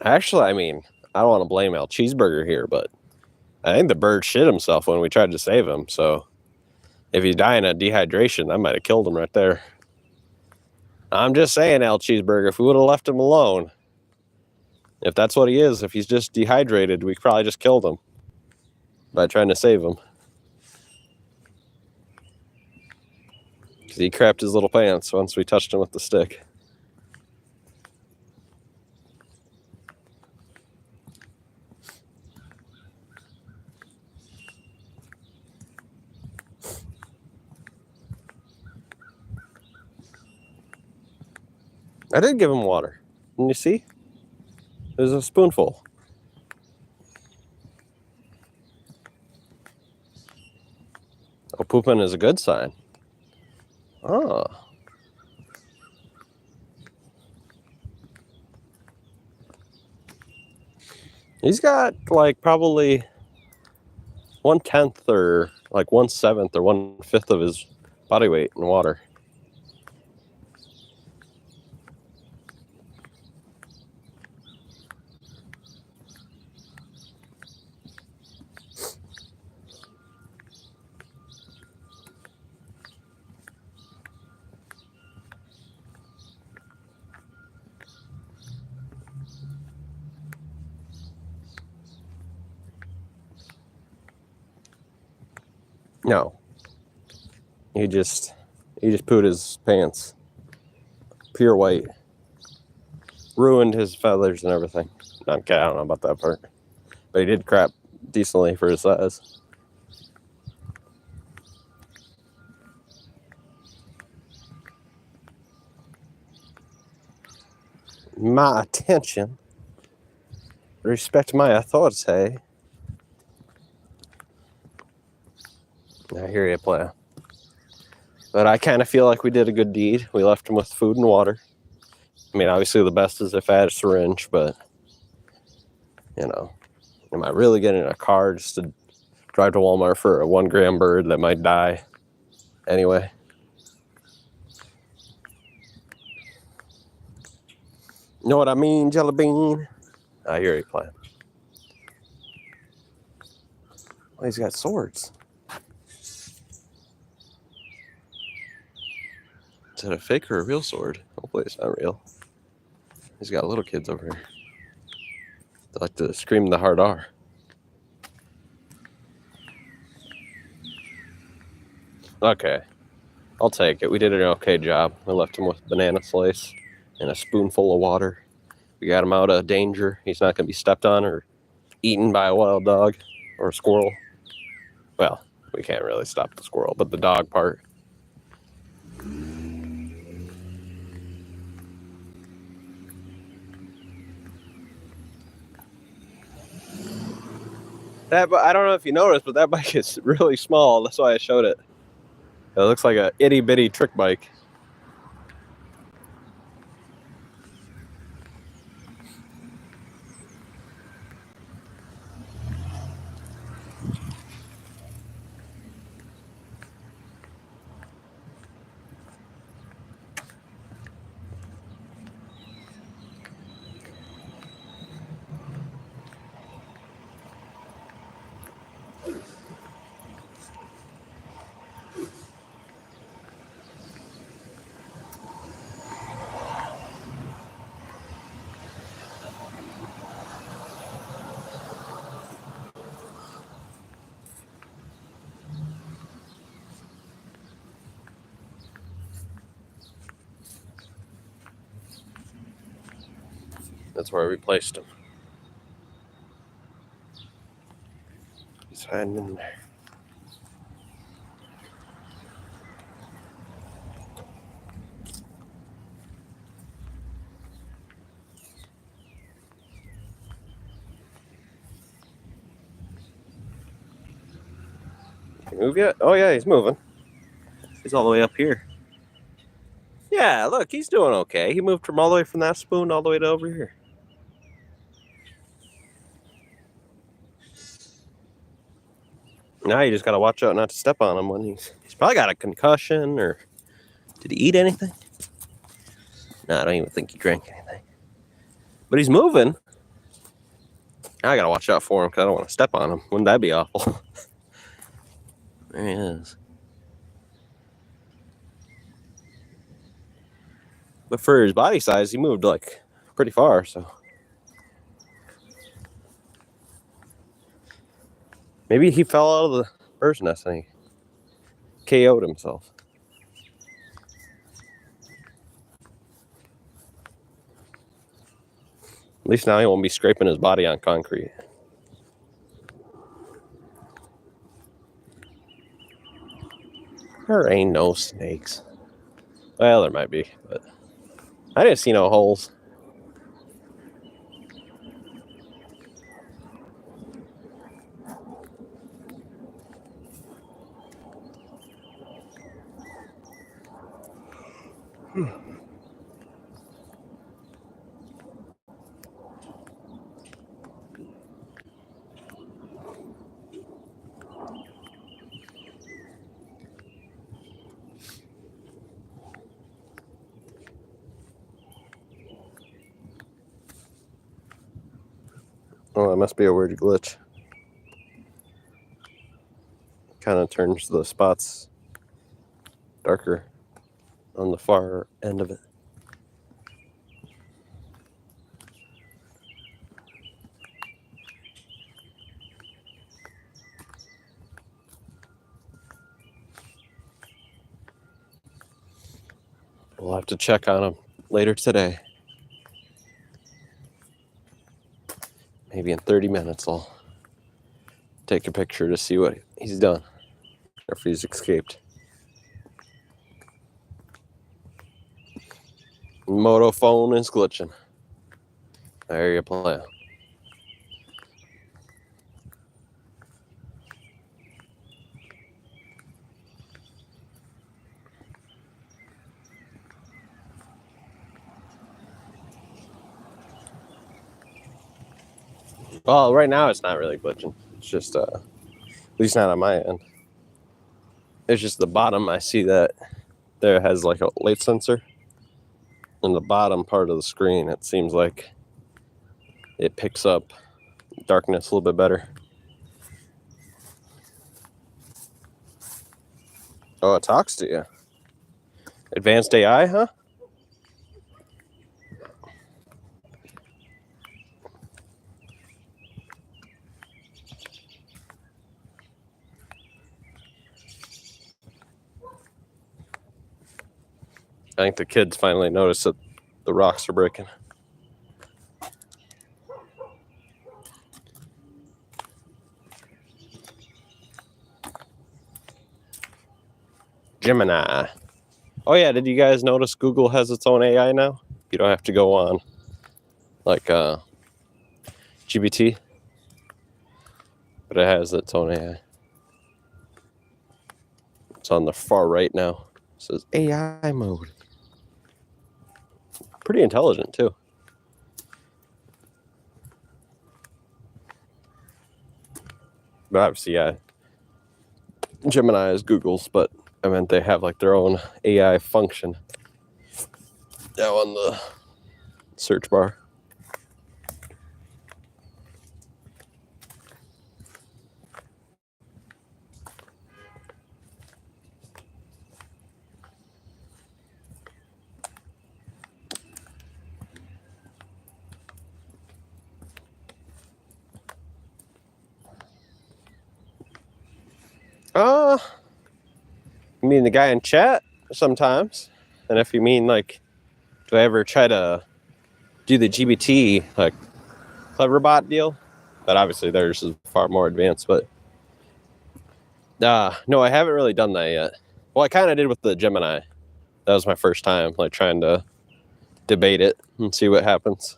Actually, I mean, I don't want to blame El Cheeseburger here, but I think the bird shit himself when we tried to save him. So if he's dying of dehydration, that might have killed him right there. I'm just saying, El Cheeseburger, if we would have left him alone, if that's what he is, if he's just dehydrated, we probably just killed him by trying to save him. Because he crapped his little pants once we touched him with the stick. I did give him water. Can you see? There's a spoonful. Oh, pooping is a good sign. Oh. He's got like probably 1/10 or like 1/7 or 1/5 of his body weight in water. No. He just pooed his pants. Pure white. Ruined his feathers and everything. Okay, I don't know about that part. But he did crap decently for his size. My attention. Respect my authority. I hear you, player. But I kind of feel like we did a good deed. We left him with food and water. I mean, obviously the best is if I had a syringe, but, you know, am I really getting in a car just to drive to Walmart for a 1 gram bird that might die anyway? You know what I mean, Jelly Bean? I hear you, player. Oh, he's got swords. Is that a fake or a real sword? Hopefully it's not real. He's got little kids over here. They like to scream the hard R. Okay. I'll take it. We did an okay job. I left him with a banana slice and a spoonful of water. We got him out of danger. He's not going to be stepped on or eaten by a wild dog or a squirrel. Well, we can't really stop the squirrel, but the dog part. I don't know if you noticed, but that bike is really small. That's why I showed it. It looks like a itty bitty trick bike. That's where we placed him. He's hiding in there. Can he move yet? Oh yeah, he's moving. He's all the way up here. Yeah, look, he's doing okay. He moved from all the way from that spoon all the way to over here. Now you just gotta watch out not to step on him when he's probably got a concussion, or did he eat anything? No, I don't even think he drank anything. But he's moving. Now I gotta watch out for him because I don't want to step on him. Wouldn't that be awful? There he is. But for his body size, he moved like pretty far, so. Maybe he fell out of the bird's nest and he KO'd himself. At least now he won't be scraping his body on concrete. There ain't no snakes. Well, there might be, but I didn't see no holes. Oh, that must be a weird glitch. Kind of turns the spots darker on the far end of it. We'll have to check on him later today. Maybe in 30 minutes I'll take a picture to see what he's done, or if he's escaped. Moto phone is glitching. There you play. Well, right now it's not really glitching. It's just, at least not on my end. It's just the bottom. I see that there has like a light sensor in the bottom part of the screen. It seems like it picks up darkness a little bit better. Oh, it talks to you. Advanced AI, huh? I think the kids finally noticed that the rocks are breaking. Gemini. Oh yeah, did you guys notice Google has its own AI now? You don't have to go on like GPT, but it has its own AI. It's on the far right now. It says AI mode. Pretty intelligent too. But obviously, yeah, Gemini is Google's, but I meant they have like their own AI function now on the search bar. You mean the guy in chat sometimes? And if you mean like, do I ever try to do the GPT like Cleverbot deal? But obviously theirs is far more advanced. But no, I haven't really done that yet. Well, I kind of did with the Gemini. That was my first time, like trying to debate it and see what happens.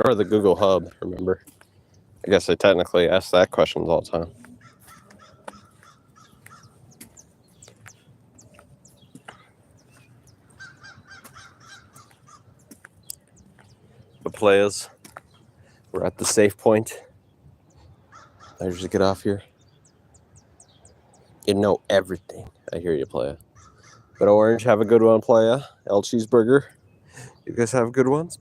Or the Google Hub, remember? I guess I technically ask that questions all the time. The players, we're at the safe point. I just get off here. You know everything. I hear you, playa. But Orange, have a good one, playa. El Cheeseburger. You guys have good ones.